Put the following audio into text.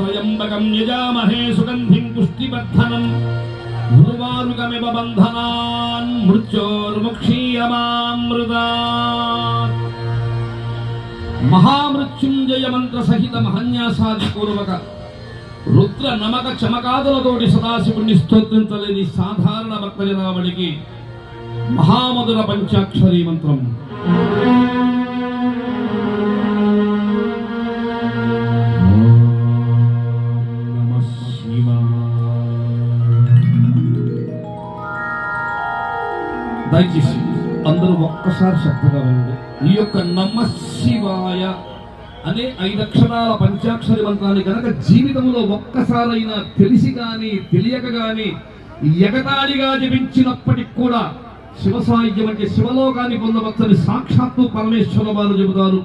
త్రయంబకం యజామహే సుగంధిం పుష్టివర్ధనం ఉర్వారుకమివ బంధనాన్ మృత్యోర్ముక్షీయమామృతాత్. మహామృత్యుంజయ మంత్ర సహిత మహన్యాసాది పూర్వక రుద్ర నమక చమకాదులతోటి సదాశివుణ్ణి స్తోత్రించలేని సాధారణ భక్తజనావళికి మహామధుర పంచాక్షరీ మంత్రం. దయచేసి అందరూ ఒక్కసారి శబ్దంగా వినండి. ఈ యొక్క నమః శివాయ అనే 5 అక్షరాల పంచాక్షరి మంత్రాన్ని కనుక జీవితంలో ఒక్కసారైనా తెలిసి గాని తెలియక గాని ఎగతాళిగా జపించినప్పటికి కూడా శివ సాహిత్యం అంటే శివలోకాన్ని పొందవచ్చని సాక్షాత్తు పరమేశ్వర వారు చెబుతారు.